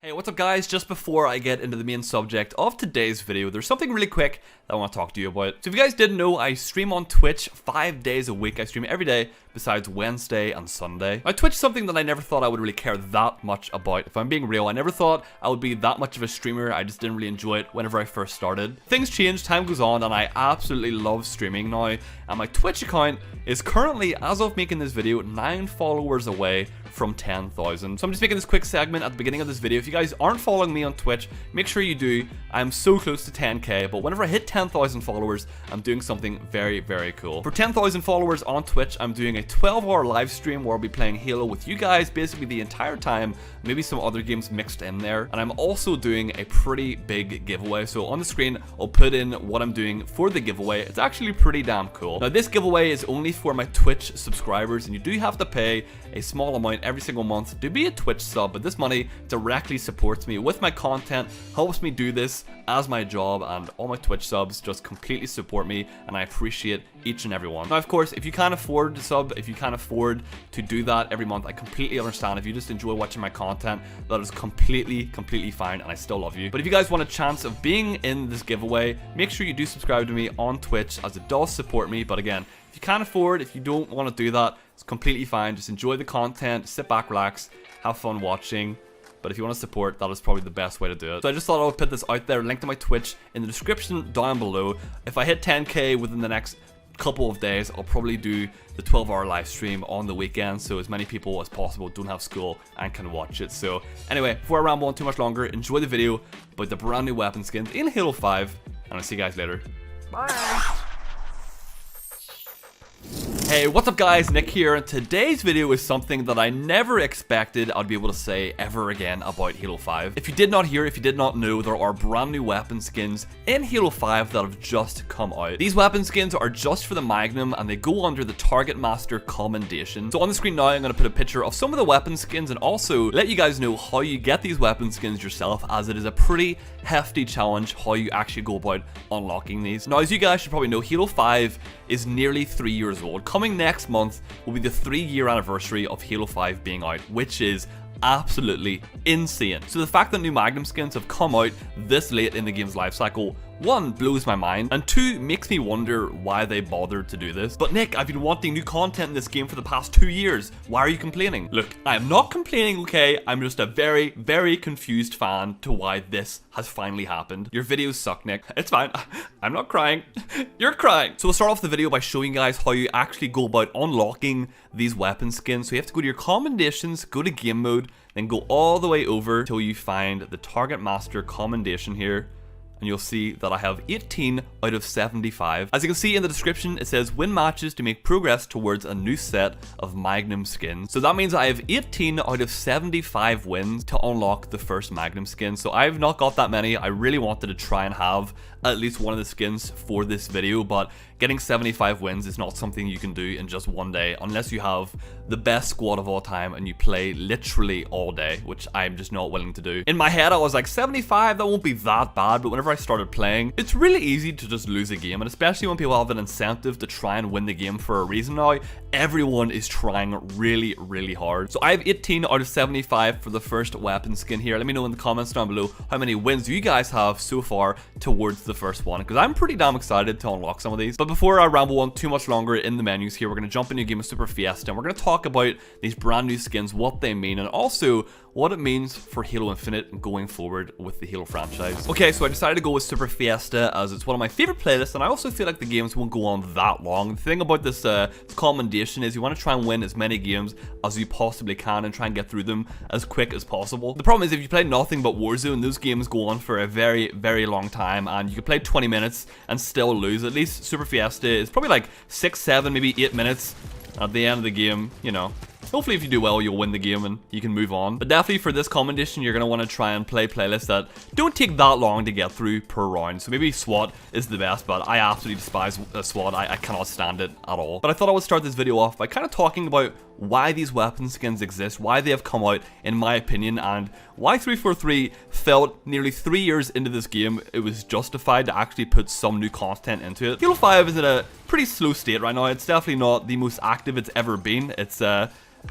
Hey, what's up guys? Just before I get into the main subject of today's video, there's something really quick that I want to talk to you about. So if you guys didn't know, I stream on Twitch 5 days a week. I stream every day besides Wednesday and Sunday. Now, Twitch is something that I never thought I would really care that much about. If I'm being real, I never thought I would be that much of a streamer. I just didn't really enjoy it whenever I first started. Things change, time goes on, and I absolutely love streaming now. And my Twitch account is currently, as of making this video, 9 followers away from 10,000. So I'm just making this quick segment at the beginning of this video. If you guys aren't following me on Twitch, make sure you do. I'm so close to 10k, but whenever I hit 10,000 followers, I'm doing something very, very cool. For 10,000 followers on Twitch, I'm doing a 12-hour live stream where I'll be playing Halo with you guys basically the entire time, maybe some other games mixed in there. And I'm also doing a pretty big giveaway. So on the screen, I'll put in what I'm doing for the giveaway. It's actually pretty damn cool. Now, this giveaway is only for my Twitch subscribers, and you do have to pay a small amount every single month to be a Twitch sub, but this money directly supports me with my content, helps me do this as my job, and all my Twitch subs just completely support me, and I appreciate each and every one. Now, of course, if you can't afford to sub, if you can't afford to do that every month, I completely understand. If you just enjoy watching my content, that is completely fine, and I still love you. But if you guys want a chance of being in this giveaway, make sure you do subscribe to me on Twitch, as it does support me. But again, if you can't afford, if you don't want to do that, it's completely fine. Just enjoy the content, sit back, relax, have fun watching. But if you want to support, that is probably the best way to do it. So I just thought I would put this out there, link to my Twitch in the description down below. If I hit 10k within the next couple of days, I'll probably do the 12-hour live stream on the weekend, so as many people as possible don't have school and can watch it. So anyway, before I ramble on too much longer, enjoy the video about the brand new weapon skins in Halo 5, and I'll see you guys later. Bye! Hey, what's up guys, Nick here, and today's video is something that I never expected I'd be able to say ever again about Halo 5. If you did not hear, if you did not know, there are brand new weapon skins in Halo 5 that have just come out. These weapon skins are just for the Magnum, and they go under the Target Master Commendation. So on the screen now, I'm going to put a picture of some of the weapon skins and also let you guys know how you get these weapon skins yourself, as it is a pretty hefty challenge how you actually go about unlocking these. Now, as you guys should probably know, Halo 5 is nearly 3 years old. Coming next month will be the 3-year anniversary of Halo 5 being out, which is absolutely insane. So the fact that new Magnum skins have come out this late in the game's life cycle, 1, blows my mind, and 2, makes me wonder why they bothered to do this. But Nick, I've been wanting new content in this game for the past 2 years. Why are you complaining? Look, I am not complaining, okay? I'm just a very confused fan to why this has finally happened. Your videos suck, Nick. It's fine. I'm not crying. You're crying. So we'll start off the video by showing you guys how you actually go about unlocking these weapon skins. So you have to go to your commendations, go to game mode, then go all the way over till you find the Target Master Commendation here. And you'll see that I have 18 out of 75. As you can see in the description, it says win matches to make progress towards a new set of Magnum skins. So that means I have 18 out of 75 wins to unlock the first Magnum skin. So I've not got that many. I really wanted to try and have at least one of the skins for this video, but getting 75 wins is not something you can do in just one day unless you have the best squad of all time and you play literally all day, which I'm just not willing to do. In my head, I was like, 75, that won't be that bad, but whenever I started playing, it's really easy to just lose a game, and especially when people have an incentive to try and win the game for a reason now, everyone is trying really hard. So I have 18 out of 75 for the first weapon skin here. Let me know in the comments down below how many wins you guys have so far towards the first one, because I'm pretty damn excited to unlock some of these. But before I ramble on too much longer in the menus here, we're going to jump into a game of Super Fiesta, and we're going to talk about these brand new skins, what they mean, and also what it means for Halo Infinite going forward with the Halo franchise. Okay, so I decided to go with Super Fiesta as it's one of my favorite playlists, and I also feel like the games won't go on that long. The thing about this commendation is you want to try and win as many games as you possibly can and try and get through them as quick as possible. The problem is if you play nothing but Warzone, those games go on for a very long time, and you can play 20 minutes and still lose. At least Super Fiesta is probably like 6, 7, maybe 8 minutes at the end of the game, you know. Hopefully if you do well, you'll win the game and you can move on. But definitely for this commendation, you're going to want to try and play playlists that don't take that long to get through per round. So maybe SWAT is the best, but I absolutely despise SWAT. I cannot stand it at all. But I thought I would start this video off by kind of talking about why these weapon skins exist, why they have come out, in my opinion, and why 343 felt nearly 3 years into this game it was justified to actually put some new content into it. Halo 5 is in a pretty slow state right now. It's definitely not the most active it's ever been. It's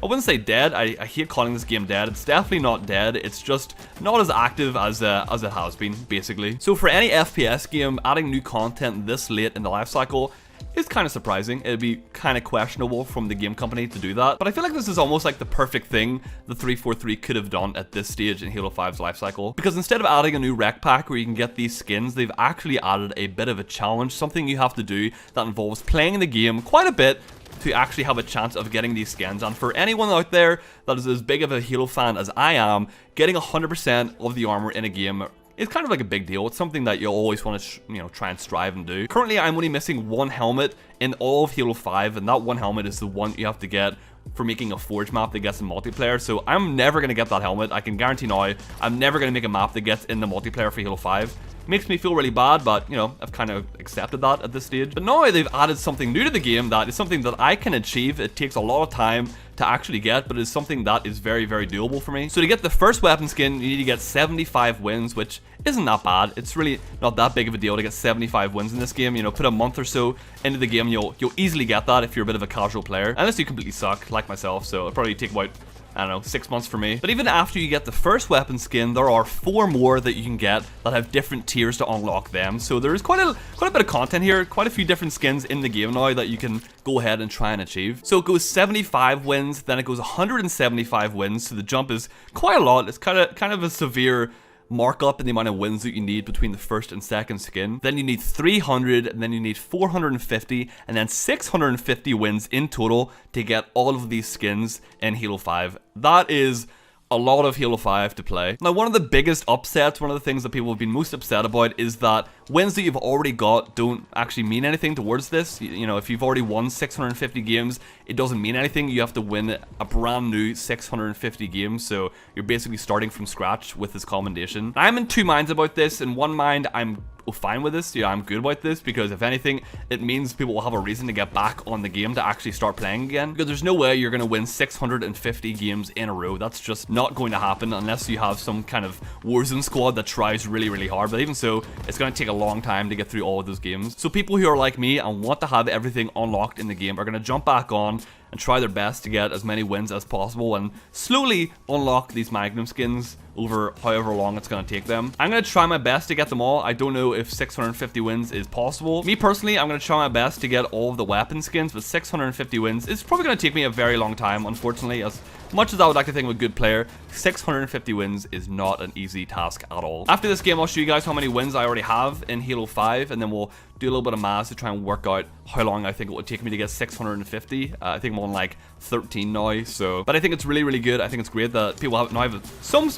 I wouldn't say dead. I hate calling this game dead. It's definitely not dead. It's just not as active as it has been, basically. So for any FPS game, adding new content this late in the life cycle is kind of surprising. It'd be kind of questionable from the game company to do that. But I feel like this is almost like the perfect thing the 343 could have done at this stage in Halo 5's life cycle. Because instead of adding a new rec pack where you can get these skins, they've actually added a bit of a challenge, something you have to do that involves playing the game quite a bit to actually have a chance of getting these skins. And for anyone out there that is as big of a Halo fan as I am, getting 100% of the armor in a game is kind of like a big deal. It's something that you'll always want to, try and strive and do. Currently, I'm only missing one helmet in all of Halo 5, and that one helmet is the one you have to get for making a Forge map that gets in multiplayer. So I'm never going to get that helmet. I can guarantee now I'm never going to make a map that gets in the multiplayer for Halo 5. Makes me feel really bad, but, I've kind of accepted that at this stage. But now they've added something new to the game that is something that I can achieve. It takes a lot of time to actually get, but it's something that is very, very doable for me. So to get the first weapon skin, you need to get 75 wins, which isn't that bad. It's really not that big of a deal to get 75 wins in this game. Put a month or so into the game, you'll easily get that if you're a bit of a casual player. Unless you completely suck, like myself, so it'll probably take about, I don't know, 6 months for me. But even after you get the first weapon skin, there are 4 more that you can get that have different tiers to unlock them. So there is quite a bit of content here, quite a few different skins in the game now that you can go ahead and try and achieve. So it goes 75 wins, then it goes 175 wins, so the jump is quite a lot. It's kind of a severe markup in the amount of wins that you need between the first and second skin. Then you need 300, and then you need 450, and then 650 wins in total to get all of these skins in Halo 5. That is a lot of Halo 5 to play. Now, one of the biggest upsets, one of the things that people have been most upset about is that wins that you've already got don't actually mean anything towards this. If you've already won 650 games, it doesn't mean anything. You have to win a brand new 650 games, so you're basically starting from scratch with this commendation. I'm in two minds about this. In one mind, I'm fine with this. I'm good about this, because if anything, it means people will have a reason to get back on the game to actually start playing again. Because there's no way you're going to win 650 games in a row. That's just not going to happen unless you have some kind of Warzone squad that tries really, really hard. But even so, it's going to take a long time to get through all of those games. So people who are like me and want to have everything unlocked in the game are going to jump back on and try their best to get as many wins as possible and slowly unlock these Magnum skins over however long it's going to take them. I'm going to try my best to get them all. I don't know if 650 wins is possible. Me personally, I'm going to try my best to get all of the weapon skins, but 650 wins is probably going to take me a very long time, unfortunately. As much as I would like to think I'm a good player, 650 wins is not an easy task at all. After this game, I'll show you guys how many wins I already have in Halo 5, and then we'll do a little bit of math to try and work out how long I think it would take me to get 650. I think I'm on like 13 now, but I think it's really, really good. I think it's great that people now have some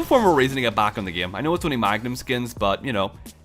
form of reason to get back on the game. I know it's only Magnum skins, but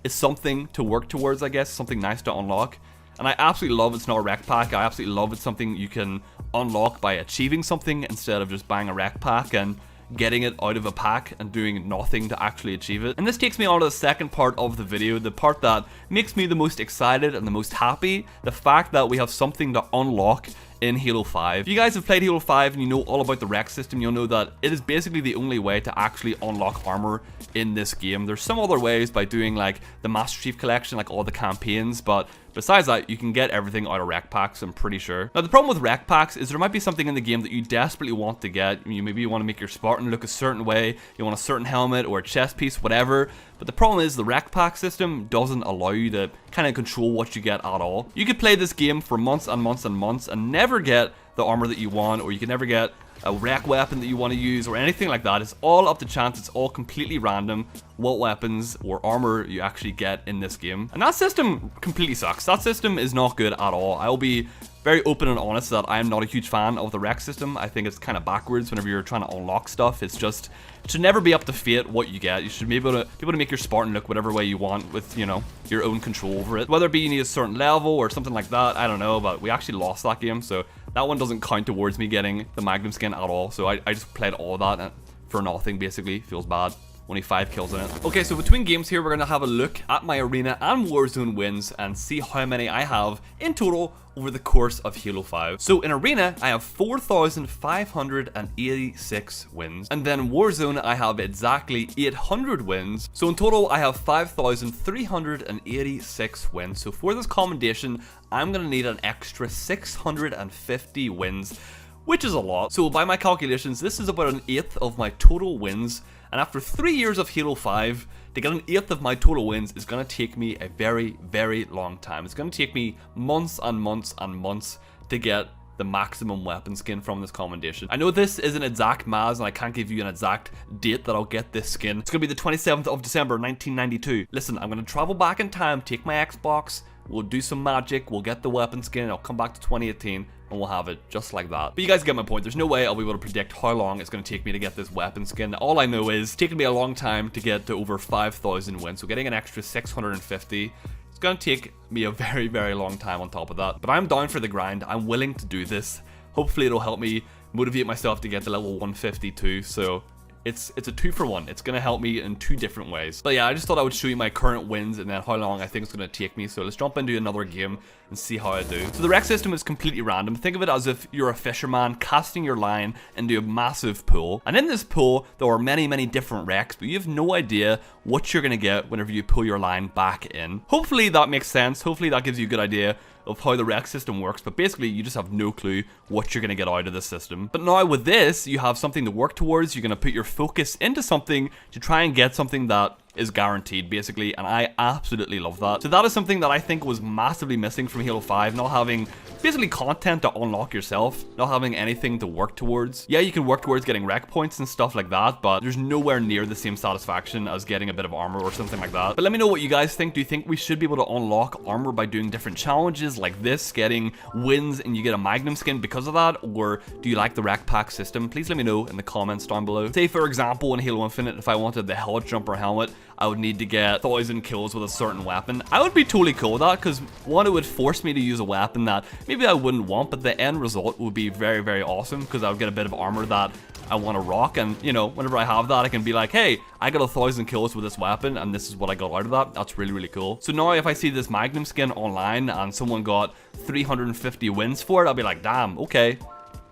it's something to work towards, I guess, something nice to unlock. And I absolutely love it's not a rec pack. I absolutely love it's something you can unlock by achieving something instead of just buying a rec pack and getting it out of a pack and doing nothing to actually achieve it. And this takes me on to the second part of the video, the part that makes me the most excited and the most happy, the fact that we have something to unlock in Halo 5. If you guys have played Halo 5 and you know all about the rec system, you'll know that it is basically the only way to actually unlock armor in this game. There's some other ways by doing like the Master Chief Collection, like all the campaigns, but besides that, you can get everything out of rec packs, I'm pretty sure. Now, the problem with rec packs is there might be something in the game that you desperately want to get. Maybe you want to make your Spartan look a certain way, you want a certain helmet or a chest piece, whatever. But the problem is the rec pack system doesn't allow you to kind of control what you get at all. You could play this game for months and months and months and never get the armor that you want, or you can never get a rec weapon that you want to use or anything like that. It's all up to chance. It's all completely random what weapons or armor you actually get in this game. And that system completely sucks. That system is not good at all. I'll be very open and honest that I am not a huge fan of the rec system. I think it's kind of backwards whenever you're trying to unlock stuff. It's just, it should never be up to fate what you get. You should be able to make your Spartan look whatever way you want with, your own control over it. Whether it be you need a certain level or something like that, I don't know, but we actually lost that game, so that one doesn't count towards me getting the Magnum skin at all. So I just played all of that for nothing, basically. Feels bad. only 5 kills in it. Okay, so between games here, we're going to have a look at my arena and Warzone wins and see how many I have in total over the course of Halo 5. So in arena, I have 4,586 wins, and then Warzone, I have exactly 800 wins. So in total, I have 5,386 wins. So for this commendation, I'm gonna need an extra 650 wins, which is a lot. So by my calculations, this is about an eighth of my total wins. And after 3 years of Halo 5, to get an eighth of my total wins is going to take me a very, very long time. It's going to take me months and months and months to get the maximum weapon skin from this commendation. I know this isn't exact maths and I can't give you an exact date that I'll get this skin. It's going to be the 27th of December 1992. Listen, I'm going to travel back in time, take my Xbox, we'll do some magic, we'll get the weapon skin, I'll come back to 2018 and we'll have it just like that. But you guys get my point. There's no way I'll be able to predict how long it's going to take me to get this weapon skin. All I know is it's taken me a long time to get to over 5,000 wins, so getting an extra 650, it's going to take me a very, very long time on top of that. But I'm down for the grind. I'm willing to do this. Hopefully it'll help me motivate myself to get to level 152, so it's a 2-for-1. It's gonna help me in 2 different ways. But yeah, I just thought I would show you my current wins and then how long I think it's gonna take me. So let's jump into another game and see how I do. So the rec system is completely random. Think of it as if you're a fisherman casting your line into a massive pool. And in this pool, there are many, many different wrecks, but you have no idea what you're gonna get whenever you pull your line back in. Hopefully that makes sense. Hopefully that gives you a good idea of how the rec system works, but basically you just have no clue what you're going to get out of the system. But now with this, you have something to work towards. You're going to put your focus into something to try and get something that is guaranteed, basically, and I absolutely love that. So that is something that I think was massively missing from Halo 5, not having basically content to unlock yourself, not having anything to work towards. Yeah, you can work towards getting rec points and stuff like that, but there's nowhere near the same satisfaction as getting a bit of armor or something like that. But let me know what you guys think. Do you think we should be able to unlock armor by doing different challenges like this, getting wins and you get a Magnum skin because of that, or do you like the rec pack system? Please let me know in the comments down below. Say for example in Halo Infinite, if I wanted the Hell Jumper helmet, I would need to get 1,000 kills with a certain weapon. I would be totally cool with that, because one, it would force me to use a weapon that maybe I wouldn't want, but the end result would be very, very awesome, because I would get a bit of armor that I want to rock, and you know, whenever I have that, I can be like, hey, I got 1,000 kills with this weapon, and this is what I got out of that. That's really, really cool. So now if I see this Magnum skin online, and someone got 350 wins for it, I'll be like, damn, okay.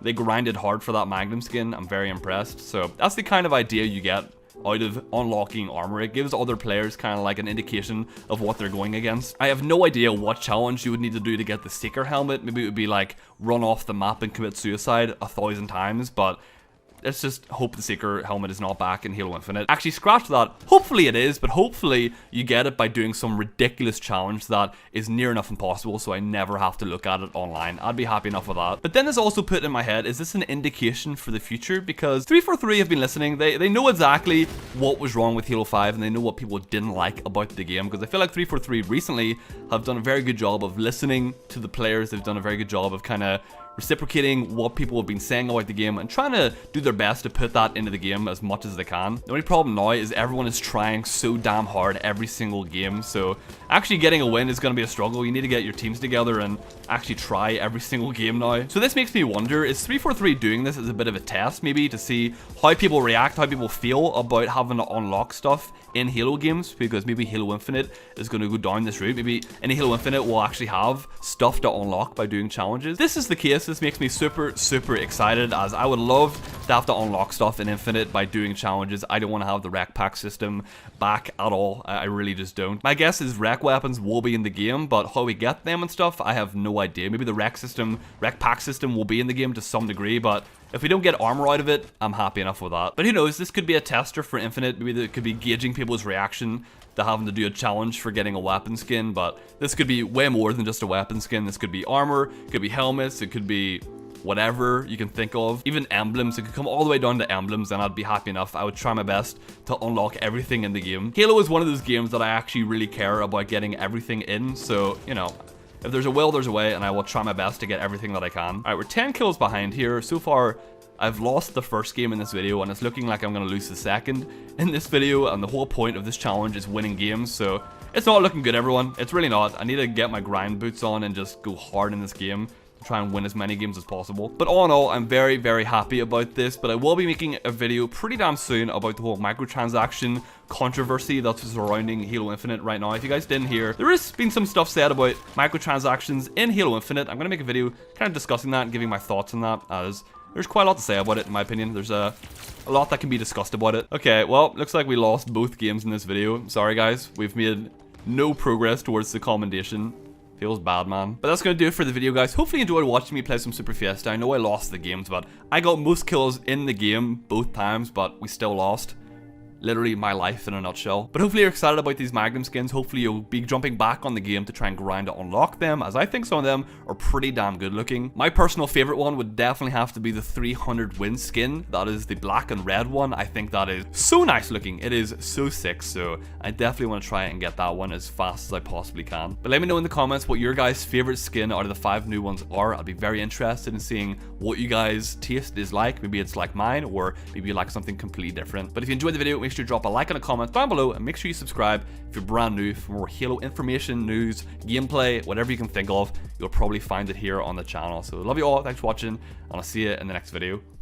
They grinded hard for that Magnum skin. I'm very impressed. So that's the kind of idea you get out of unlocking armor. It gives other players kind of like an indication of what they're going against. I have no idea what challenge you would need to do to get the Seeker helmet. Maybe it would be like run off the map and commit suicide 1,000 times, but let's just hope the Seeker helmet is not back in Halo Infinite. Actually, scratch that. Hopefully it is, but hopefully you get it by doing some ridiculous challenge that is near enough impossible, so I never have to look at it online. I'd be happy enough with that. But then this also put in my head, is this an indication for the future? Because 343 have been listening. They know exactly what was wrong with Halo 5, and they know what people didn't like about the game, because I feel like 343 recently have done a very good job of listening to the players. They've done a very good job of kind of reciprocating what people have been saying about the game and trying to do their best to put that into the game as much as they can. The only problem now is everyone is trying so damn hard every single game, so actually getting a win is going to be a struggle. You need to get your teams together and actually try every single game now. So this makes me wonder, is 343 doing this as a bit of a test maybe to see how people react, how people feel about having to unlock stuff in Halo games, because maybe Halo Infinite is going to go down this route. Maybe in Halo Infinite we'll actually have stuff to unlock by doing challenges. If this is the case, this makes me super, super excited, as I would love to have to unlock stuff in Infinite by doing challenges. I don't want to have the rec pack system back at all. I really just don't. My guess is rec weapons will be in the game, but how we get them and stuff, I have no idea. Maybe the rec pack system will be in the game to some degree, but if we don't get armor out of it, I'm happy enough with that. But who knows, this could be a tester for Infinite. Maybe it could be gauging people's reaction to having to do a challenge for getting a weapon skin, but this could be way more than just a weapon skin. This could be armor, it could be helmets, it could be whatever you can think of. Even emblems, it could come all the way down to emblems, and I'd be happy enough. I would try my best to unlock everything in the game. Halo is one of those games that I actually really care about getting everything in, so, you know, if there's a will, there's a way, and I will try my best to get everything that I can. Alright, we're 10 kills behind here. So far, I've lost the first game in this video, and it's looking like I'm going to lose the second in this video, and the whole point of this challenge is winning games, so it's not looking good, everyone. It's really not. I need to get my grind boots on and just go hard in this game try and win as many games as possible. But all in all, I'm very, very happy about this, but I will be making a video pretty damn soon about the whole microtransaction controversy that's surrounding Halo Infinite right now. If you guys didn't hear, there has been some stuff said about microtransactions in Halo Infinite. I'm going to make a video kind of discussing that and giving my thoughts on that, as there's quite a lot to say about it in my opinion. There's a lot that can be discussed about it. Okay, well, looks like we lost both games in this video. Sorry guys, we've made no progress towards the commendation. Feels bad, man. But that's gonna do it for the video, guys. Hopefully you enjoyed watching me play some Super Fiesta. I know I lost the games, but I got most kills in the game both times, but we still lost. Literally my life in a nutshell. But hopefully you're excited about these Magnum skins. Hopefully you'll be jumping back on the game to try and grind to unlock them, as I think some of them are pretty damn good looking. My personal favorite one would definitely have to be the 300 win skin. That is the black and red one. I think that is so nice looking. It is so sick, so I definitely want to try and get that one as fast as I possibly can. But let me know in the comments what your guys' favorite skin out of the 5 new ones are. I'd be very interested in seeing what you guys' taste is like. Maybe it's like mine, or maybe you like something completely different. But if you enjoyed the video, make sure to drop a like and a comment down below, and make sure you subscribe if you're brand new for more Halo information, news, gameplay, whatever you can think of. You'll probably find it here on the channel. So love you all, thanks for watching, and I'll see you in the next video.